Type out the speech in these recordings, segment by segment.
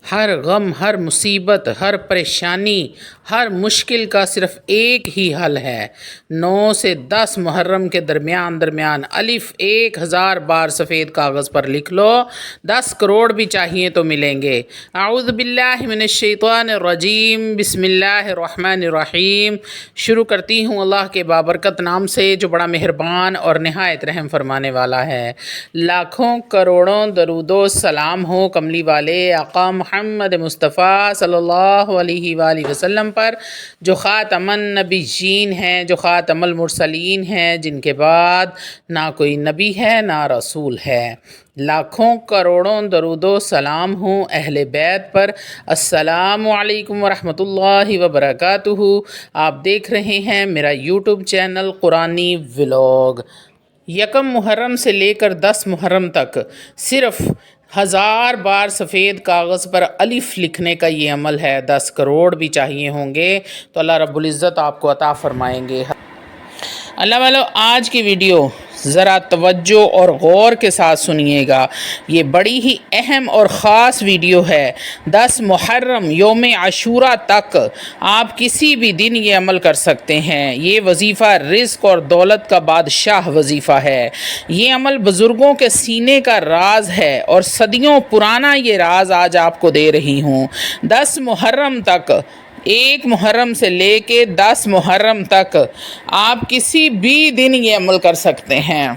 ہر غم، ہر مصیبت، ہر پریشانی، ہر مشکل کا صرف ایک ہی حل ہے۔ 9 سے 10 محرم کے درمیان الف 1000 بار سفید کاغذ پر لکھ لو، 10 کروڑ بھی چاہیے تو ملیں گے۔ اعوذ باللہ من الشیطان الرجیم، بسم اللہ الرحمن الرحیم۔ شروع کرتی ہوں اللہ کے بابرکت نام سے جو بڑا مہربان اور نہایت رحم فرمانے والا ہے۔ لاکھوں کروڑوں درود و سلام ہو کملی والے آقا محمد مصطفیٰ صلی اللہ علیہ وآلہ وسلم پر، جو خاتم النبیین ہیں، جو خاتم المرسلین ہیں، جن کے بعد نہ کوئی نبی ہے نہ رسول ہے۔ لاکھوں کروڑوں درود و سلام ہوں اہل بیت پر۔ السلام علیکم ورحمۃ اللہ وبرکاتہ۔ آپ دیکھ رہے ہیں میرا یوٹیوب چینل قرآنی ولاگ۔ 1 محرم سے لے کر 10 محرم تک صرف 1000 بار سفید کاغذ پر الف لکھنے کا یہ عمل ہے۔ 10 کروڑ بھی چاہیے ہوں گے تو اللہ رب العزت آپ کو عطا فرمائیں گے۔ اللہ والو، آج کی ویڈیو ذرا توجہ اور غور کے ساتھ سنیے گا، یہ بڑی ہی اہم اور خاص ویڈیو ہے۔ 10 محرم یوم عاشوراء تک آپ کسی بھی دن یہ عمل کر سکتے ہیں۔ یہ وظیفہ رزق اور دولت کا بادشاہ وظیفہ ہے۔ یہ عمل بزرگوں کے سینے کا راز ہے اور صدیوں پرانا یہ راز آج آپ کو دے رہی ہوں۔ 10 محرم تک، 1 محرم سے لے کے 10 محرم تک آپ کسی بھی دن یہ عمل کر سکتے ہیں،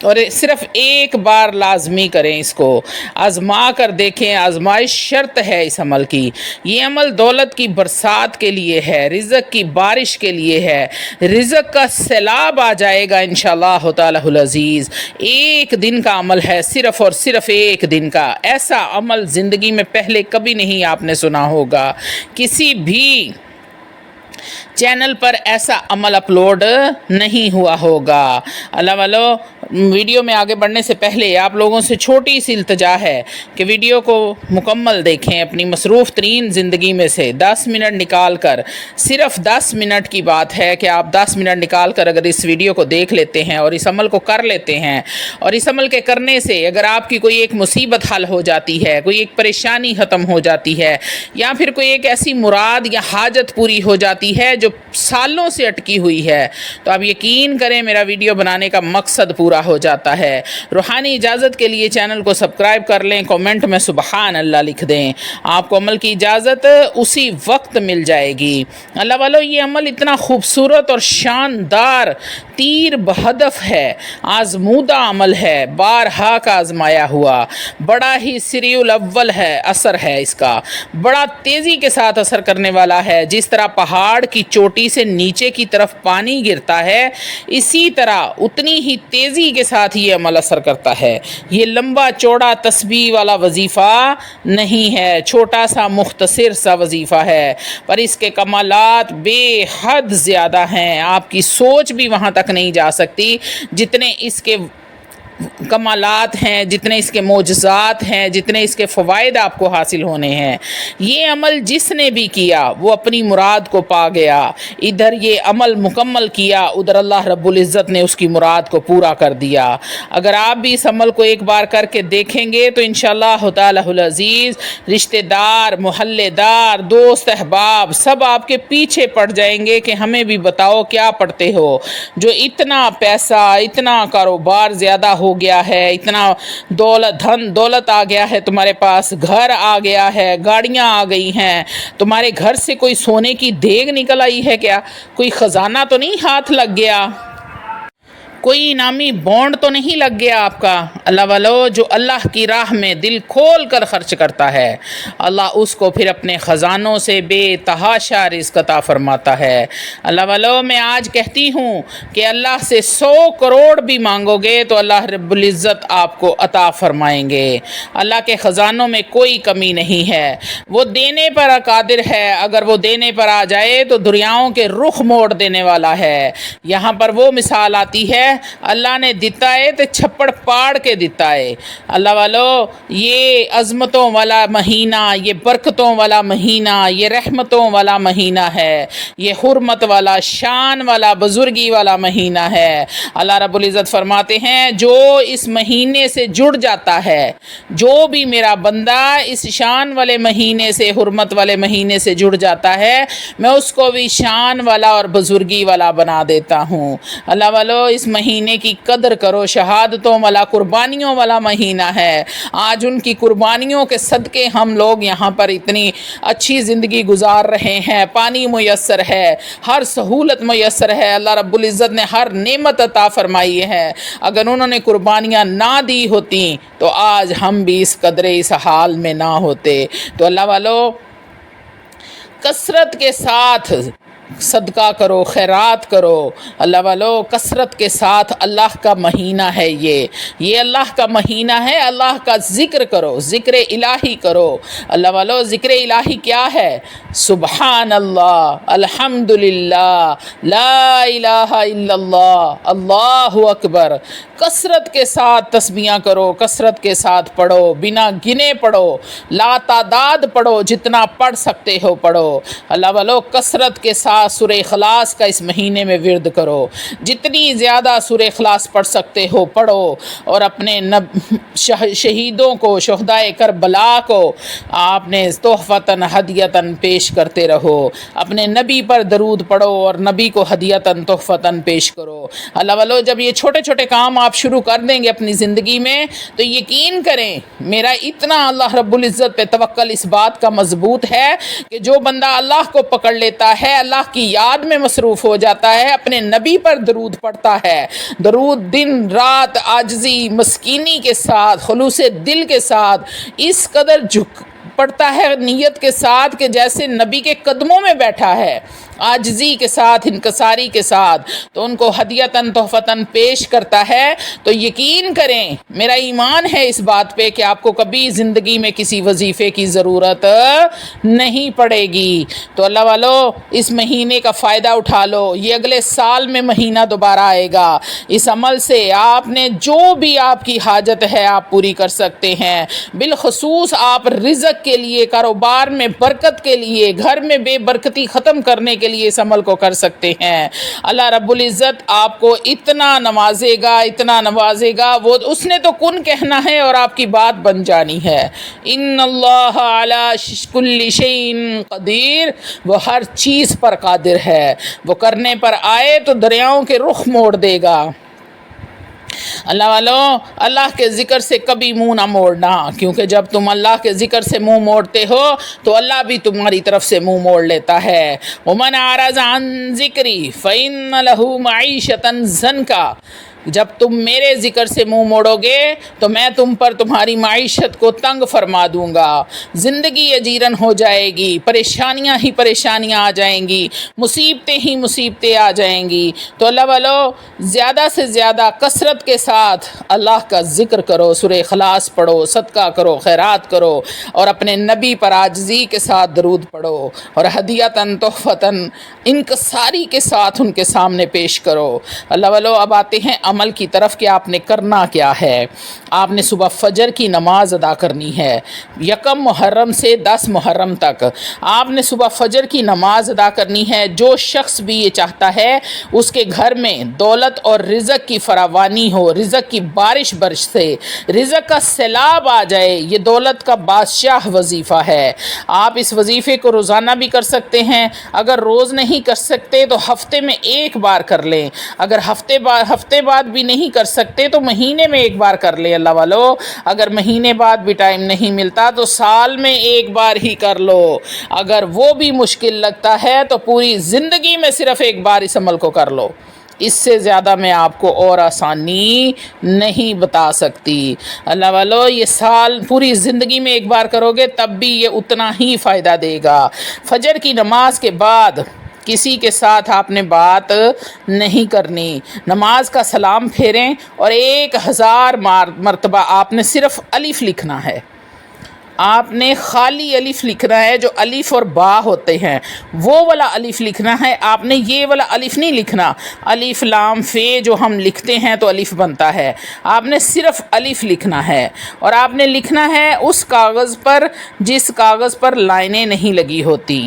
اور صرف ایک بار لازمی کریں، اس کو آزما کر دیکھیں۔ آزمائش شرط ہے اس عمل کی۔ یہ عمل دولت کی برسات کے لیے ہے، رزق کی بارش کے لیے ہے، رزق کا سیلاب آ جائے گا انشاءاللہ تعالی العزیز۔ 1 دن کا عمل ہے، صرف اور صرف 1 دن کا۔ ایسا عمل زندگی میں پہلے کبھی نہیں آپ نے سنا ہوگا، کسی بھی چینل پر ایسا عمل اپلوڈ نہیں ہوا ہوگا۔ اللہ والو، ویڈیو میں آگے بڑھنے سے پہلے آپ لوگوں سے چھوٹی سی التجا ہے کہ ویڈیو کو مکمل دیکھیں اپنی مصروف ترین زندگی میں سے 10 منٹ نکال کر۔ صرف 10 منٹ کی بات ہے کہ آپ 10 منٹ نکال کر اگر اس ویڈیو کو دیکھ لیتے ہیں اور اس عمل کو کر لیتے ہیں، اور اس عمل کے کرنے سے اگر آپ کی کوئی ایک مصیبت حل ہو جاتی ہے، کوئی ایک پریشانی ختم ہو جاتی ہے، یا پھر کوئی ایک ایسی مراد یا حاجت پوری ہو جاتی ہے جو سالوں سے اٹکی ہوئی ہے، تو آپ یقین کریں میرا ویڈیو بنانے کا مقصد پورا ہو جاتا ہے۔ روحانی اجازت کے لیے چینل کو سبسکرائب کر لیں، کومنٹ میں سبحان اللہ لکھ دیں، آپ کو عمل کی اجازت اسی وقت مل جائے گی۔ اللہ والو، یہ عمل اتنا خوبصورت اور شاندار، تیر بہدف ہے، آزمودہ عمل ہے، بارہا کا آزمایا ہوا، بڑا ہی سری الاول ہے، اثر ہے اس کا، بڑا تیزی کے ساتھ اثر کرنے والا ہے۔ جس طرح پہاڑ کی چوٹی سے نیچے کی طرف پانی گرتا ہے، اسی طرح اتنی ہی تیزی کے ساتھ یہ عمل اثر کرتا ہے۔ یہ لمبا چوڑا تسبیح والا وظیفہ نہیں ہے، چھوٹا سا مختصر سا وظیفہ ہے، پر اس کے کمالات بے حد زیادہ ہیں۔ آپ کی سوچ بھی وہاں تک نہیں جا سکتی جتنے اس کے کمالات ہیں، جتنے اس کے معجزات ہیں، جتنے اس کے فوائد آپ کو حاصل ہونے ہیں۔ یہ عمل جس نے بھی کیا وہ اپنی مراد کو پا گیا۔ ادھر یہ عمل مکمل کیا، ادھر اللہ رب العزت نے اس کی مراد کو پورا کر دیا۔ اگر آپ بھی اس عمل کو ایک بار کر کے دیکھیں گے تو انشاءاللہ تعالی العزیز رشتہ دار، محلے دار، دوست احباب سب آپ کے پیچھے پڑ جائیں گے کہ ہمیں بھی بتاؤ کیا پڑھتے ہو، جو اتنا پیسہ، اتنا کاروبار زیادہ ہو گیا ہے، اتنا دولت آ گیا ہے، تمہارے پاس گھر آ گیا ہے، گاڑیاں آ گئی ہیں، تمہارے گھر سے کوئی سونے کی دیگ نکل آئی ہے کیا؟ کوئی خزانہ تو نہیں ہاتھ لگ گیا؟ کوئی انعامی بانڈ تو نہیں لگ گیا آپ کا؟ اللہ والو، جو اللہ کی راہ میں دل کھول کر خرچ کرتا ہے، اللہ اس کو پھر اپنے خزانوں سے بے تحاشا رزق عطا فرماتا ہے۔ اللہ والو، میں آج کہتی ہوں کہ اللہ سے 100 کروڑ بھی مانگو گے تو اللہ رب العزت آپ کو عطا فرمائیں گے۔ اللہ کے خزانوں میں کوئی کمی نہیں ہے، وہ دینے پر قادر ہے۔ اگر وہ دینے پر آ جائے تو دریاؤں کے رخ موڑ دینے والا ہے۔ یہاں پر وہ مثال آتی ہے اللہ نے دیتا ہے تو چھپڑ پاڑ کے دیتا ہے۔ اللہ والو، یہ عظمتوں والا مہینہ، یہ برکتوں والا مہینہ، یہ رحمتوں والا مہینہ ہے، یہ حرمت والا، شان والا، بزرگی والا مہینہ ہے۔ اللہ رب العزت فرماتے ہیں جو اس مہینے سے جڑ جاتا ہے، جو بھی میرا بندہ اس شان والے مہینے سے، حرمت والے مہینے سے جڑ جاتا ہے، میں اس کو بھی شان والا اور بزرگی والا بنا دیتا ہوں۔ اللہ والو، اس مہینے کی قدر کرو، شہادتوں والا، قربانیوں والا مہینہ ہے۔ آج ان کی قربانیوں کے صدقے ہم لوگ یہاں پر اتنی اچھی زندگی گزار رہے ہیں، پانی میسر ہے، ہر سہولت میسر ہے، اللہ رب العزت نے ہر نعمت عطا فرمائی ہے۔ اگر انہوں نے قربانیاں نہ دی ہوتی تو آج ہم بھی اس قدرے اس حال میں نہ ہوتے۔ تو اللہ والو، کثرت کے ساتھ صدقہ کرو، خیرات کرو۔ اللہ والو، کثرت کے ساتھ، اللہ کا مہینہ ہے یہ اللہ کا مہینہ ہے، اللہ کا ذکر کرو، ذکر الہی کرو۔ اللہ والو، ذکر الہی کیا ہے؟ سبحان اللہ، الحمدللہ، لا الہ الا اللہ، اللہ اکبر۔ کثرت کے ساتھ تسبیحاں کرو، کثرت کے ساتھ پڑھو، بنا گنے پڑھو، لا تعداد پڑھو، جتنا پڑھ سکتے ہو پڑھو۔ اللہ والو، کثرت کے ساتھ سورہ اخلاص کا اس مہینے میں ورد کرو، جتنی زیادہ سورہ اخلاص پڑھ سکتے ہو پڑھو، اور اپنے شہیدوں کو، شہدائے کربلا کو آپ نے تحفتاً ہدیتاً پیش کرتے رہو، اپنے نبی پر درود پڑھو اور نبی کو ہدیتاً تحفتاً پیش کرو۔ اللہ والو، جب یہ چھوٹے چھوٹے کام آپ شروع کر دیں گے اپنی زندگی میں تو یقین کریں، میرا اتنا اللہ رب العزت پہ توکل اس بات کا مضبوط ہے کہ جو بندہ اللہ کو پکڑ لیتا ہے، اللہ کی یاد میں مصروف ہو جاتا ہے، اپنے نبی پر درود پڑھتا ہے، درود دن رات عاجزی مسکینی کے ساتھ، خلوص دل کے ساتھ، اس قدر جھک پڑھتا ہے نیت کے ساتھ کہ جیسے نبی کے قدموں میں بیٹھا ہے، عاجزی کے ساتھ، انکساری کے ساتھ، تو ان کو ہدیتاً تحفتاً پیش کرتا ہے، تو یقین کریں، میرا ایمان ہے اس بات پہ کہ آپ کو کبھی زندگی میں کسی وظیفے کی ضرورت نہیں پڑے گی۔ تو اللہ والو، اس مہینے کا فائدہ اٹھا لو، یہ اگلے سال میں مہینہ دوبارہ آئے گا، اس عمل سے آپ نے جو بھی آپ کی حاجت ہے آپ پوری کر سکتے ہیں۔ بالخصوص آپ رزق کے لیے، کاروبار میں برکت کے لیے، گھر میں بے برکتی ختم کرنے کے لیے اس عمل کو کر سکتے ہیں۔ اللہ رب العزت آپ کو اتنا نوازے گا، اتنا نوازے گا، وہ اس نے تو کن کہنا ہے اور آپ کی بات بن جانی ہے۔ ان اللہ علی کل شیء قدیر، وہ ہر چیز پر قادر ہے، وہ کرنے پر آئے تو دریاؤں کے رخ موڑ دے گا۔ اللہ والو، اللہ کے ذکر سے کبھی منہ نہ موڑنا، کیونکہ جب تم اللہ کے ذکر سے منہ موڑتے ہو تو اللہ بھی تمہاری طرف سے منہ موڑ لیتا ہے۔ وَمَنْ أَعْرَضَ عَنْ ذِكْرِي فَإِنَّ لَهُ مَعِيشَةً ضَنْكًا، جب تم میرے ذکر سے منہ موڑو گے تو میں تم پر تمہاری معیشت کو تنگ فرما دوں گا، زندگی اجیرن ہو جائے گی، پریشانیاں ہی پریشانیاں آ جائیں گی، مصیبتیں ہی مصیبتیں آ جائیں گی۔ تو اللہ والو، زیادہ سے زیادہ کثرت کے ساتھ اللہ کا ذکر کرو، سورہ اخلاص پڑھو، صدقہ کرو، خیرات کرو، اور اپنے نبی پر عاجزی کے ساتھ درود پڑھو، اور ہدیتاً تحفتاً انکساری کے ساتھ ان کے سامنے پیش کرو۔ اللہ والو، اب آتے ہیں عمل کی طرف کہ آپ نے کرنا کیا ہے۔ آپ نے صبح فجر کی نماز ادا کرنی ہے، 1 محرم سے 10 محرم تک آپ نے صبح فجر کی نماز ادا کرنی ہے۔ جو شخص بھی یہ چاہتا ہے اس کے گھر میں دولت اور رزق کی فراوانی ہو، رزق کی بارش برسے، رزق کا سیلاب آ جائے، یہ دولت کا بادشاہ وظیفہ ہے۔ آپ اس وظیفے کو روزانہ بھی کر سکتے ہیں، اگر روز نہیں کر سکتے تو ہفتے میں ایک بار کر لیں، اگر ہفتے بعد بھی نہیں کر سکتے تو مہینے میں ایک بار کر لیں۔ اللہ والو، اگر مہینے بعد بھی ٹائم نہیں ملتا تو سال میں ایک بار ہی کر لو، اگر وہ بھی مشکل لگتا ہے تو پوری زندگی میں صرف ایک بار اس عمل کو کر لو، اس سے زیادہ میں آپ کو اور آسانی نہیں بتا سکتی۔ اللہ والو، یہ سال پوری زندگی میں ایک بار کرو گے تب بھی یہ اتنا ہی فائدہ دے گا۔ فجر کی نماز کے بعد کسی کے ساتھ آپ نے بات نہیں کرنی، نماز کا سلام پھیریں اور 1000 مرتبہ آپ نے صرف الف لکھنا ہے، آپ نے خالی الف لکھنا ہے، جو الف اور با ہوتے ہیں وہ والا الف لکھنا ہے، آپ نے یہ والا الف نہیں لکھنا۔ الف لام فے جو ہم لکھتے ہیں تو الف بنتا ہے، آپ نے صرف الف لکھنا ہے، اور آپ نے لکھنا ہے اس کاغذ پر جس کاغذ پر لائنیں نہیں لگی ہوتی۔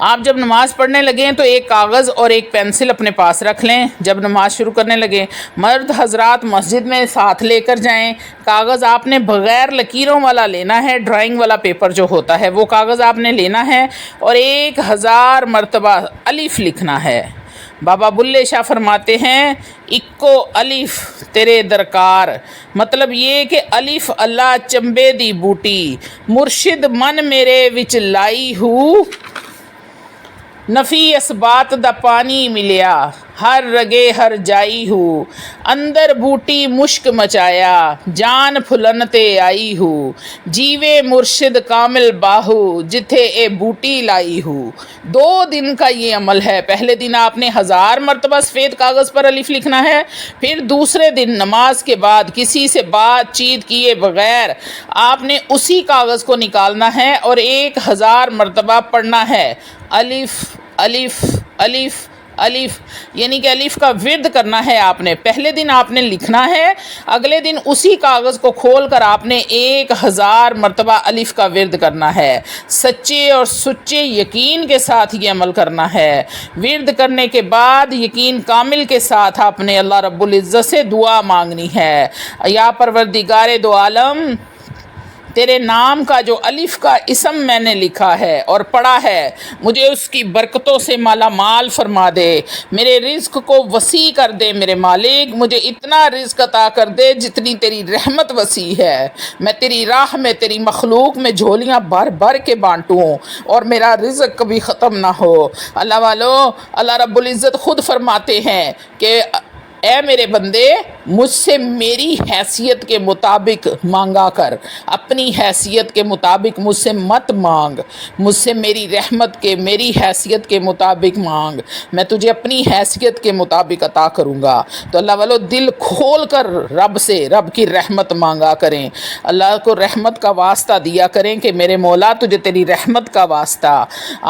آپ جب نماز پڑھنے لگیں تو ایک کاغذ اور ایک پینسل اپنے پاس رکھ لیں۔ جب نماز شروع کرنے لگیں، مرد حضرات مسجد میں ساتھ لے کر جائیں۔ کاغذ آپ نے بغیر لکیروں والا لینا ہے، ڈرائنگ والا پیپر جو ہوتا ہے وہ کاغذ آپ نے لینا ہے، اور 1000 مرتبہ الف لکھنا ہے۔ بابا بلے شاہ فرماتے ہیں اکو الف تیرے درکار، مطلب یہ کہ الف اللہ چمبے دی بوٹی، مرشد من میرے وچ لائی ہو، نفی اسبات دا پانی ملیا، ہر رگے ہر جائی ہو، اندر بوٹی مشک مچایا، جان پھلن تے آئی ہو، جیوے مرشد کامل باہو، جتھے اے بوٹی لائی ہو۔ 2 دن کا یہ عمل ہے۔ پہلے دن آپ نے 1000 مرتبہ سفید کاغذ پر الف لکھنا ہے، پھر دوسرے دن نماز کے بعد کسی سے بات چیت کیے بغیر آپ نے اسی کاغذ کو نکالنا ہے اور 1000 مرتبہ پڑھنا ہے، الف الف الف الف، یعنی کہ الف کا ورد کرنا ہے آپ نے۔ پہلے دن آپ نے لکھنا ہے، اگلے دن اسی کاغذ کو کھول کر آپ نے 1000 مرتبہ الف کا ورد کرنا ہے۔ سچے اور سچے یقین کے ساتھ یہ عمل کرنا ہے۔ ورد کرنے کے بعد یقین کامل کے ساتھ آپ نے اللہ رب العزت سے دعا مانگنی ہے، یا پروردگار دو عالم، تیرے نام کا جو الف کا اسم میں نے لکھا ہے اور پڑھا ہے، مجھے اس کی برکتوں سے مالا مال فرما دے، میرے رزق کو وسیع کر دے میرے مالک، مجھے اتنا رزق عطا کر دے جتنی تیری رحمت وسیع ہے، میں تیری راہ میں تیری مخلوق میں جھولیاں بھر بھر کے بانٹوں اور میرا رزق کبھی ختم نہ ہو۔ اللہ والو، اللہ رب العزت خود فرماتے ہیں کہ اے میرے بندے، مجھ سے میری حیثیت کے مطابق مانگا کر، اپنی حیثیت کے مطابق مجھ سے مت مانگ، مجھ سے میری رحمت کے، میری حیثیت کے مطابق مانگ، میں تجھے اپنی حیثیت کے مطابق عطا کروں گا۔ تو اللہ والو، دل کھول کر رب سے، رب کی رحمت مانگا کریں، اللہ کو رحمت کا واسطہ دیا کریں کہ میرے مولا تجھے تیری رحمت کا واسطہ۔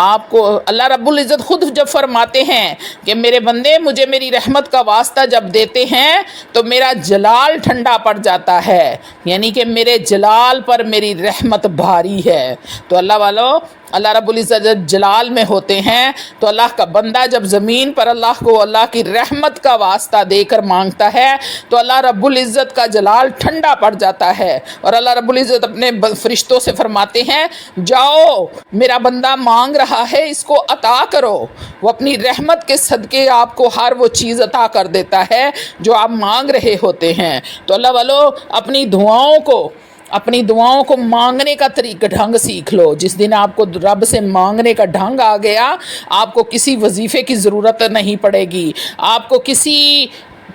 آپ کو اللہ رب العزت خود جب فرماتے ہیں کہ میرے بندے مجھے میری رحمت کا واسطہ جب دیتے ہیں تو میرا جلال ٹھنڈا پڑ جاتا ہے، یعنی کہ میرے جلال پر میری رحمت بھاری ہے۔ تو اللہ والو، اللہ رب العزت جب جلال میں ہوتے ہیں تو اللہ کا بندہ جب زمین پر اللہ کو اللہ کی رحمت کا واسطہ دے کر مانگتا ہے تو اللہ رب العزت کا جلال ٹھنڈا پڑ جاتا ہے، اور اللہ رب العزت اپنے فرشتوں سے فرماتے ہیں جاؤ، میرا بندہ مانگ رہا ہے، اس کو عطا کرو۔ وہ اپنی رحمت کے صدقے آپ کو ہر وہ چیز عطا کر دیتا ہے جو آپ مانگ رہے ہوتے ہیں۔ تو اللہ والو، اپنی دعاؤں کو مانگنے کا طریقہ ڈھنگ سیکھ لو۔ جس دن آپ کو رب سے مانگنے کا ڈھنگ آ گیا، آپ کو کسی وظیفے کی ضرورت نہیں پڑے گی، آپ کو کسی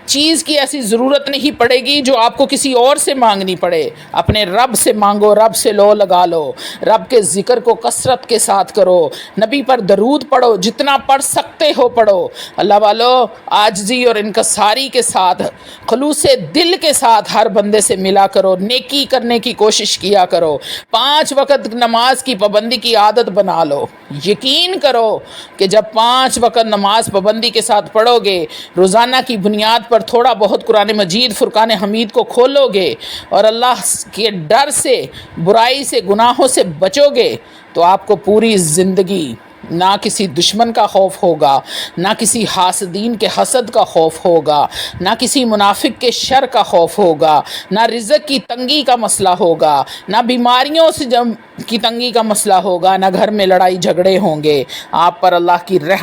چیز کی ایسی ضرورت نہیں پڑے گی جو آپ کو کسی اور سے مانگنی پڑے۔ اپنے رب سے مانگو، رب سے لو لگا لو، رب کے ذکر کو کثرت کے ساتھ کرو، نبی پر درود پڑھو، جتنا پڑھ سکتے ہو پڑھو۔ اللہ والو، عاجزی اور انکساری کے ساتھ، خلوص دل کے ساتھ ہر بندے سے ملا کرو، نیکی کرنے کی کوشش کیا کرو، 5 وقت نماز کی پابندی کی عادت بنا لو۔ یقین کرو کہ جب 5 وقت نماز پابندی کے ساتھ پڑھو گے، روزانہ کی بنیاد پر تھوڑا بہت قرآن مجید، فرقان حمید کو کھولو گے اور اللہ کے ڈر سے، برائی سے، گناہوں سے بچو گے، تو آپ کو پوری زندگی نہ کسی دشمن کا خوف ہوگا، نہ کسی حاسدین کے حسد کا خوف ہوگا، نہ کسی منافق کے شر کا خوف ہوگا، نہ رزق کی تنگی کا مسئلہ ہوگا، نہ بیماریوں سے کی تنگی کا مسئلہ ہوگا، نہ گھر میں لڑائی جھگڑے ہوں گے۔ آپ پر اللہ کی رحمت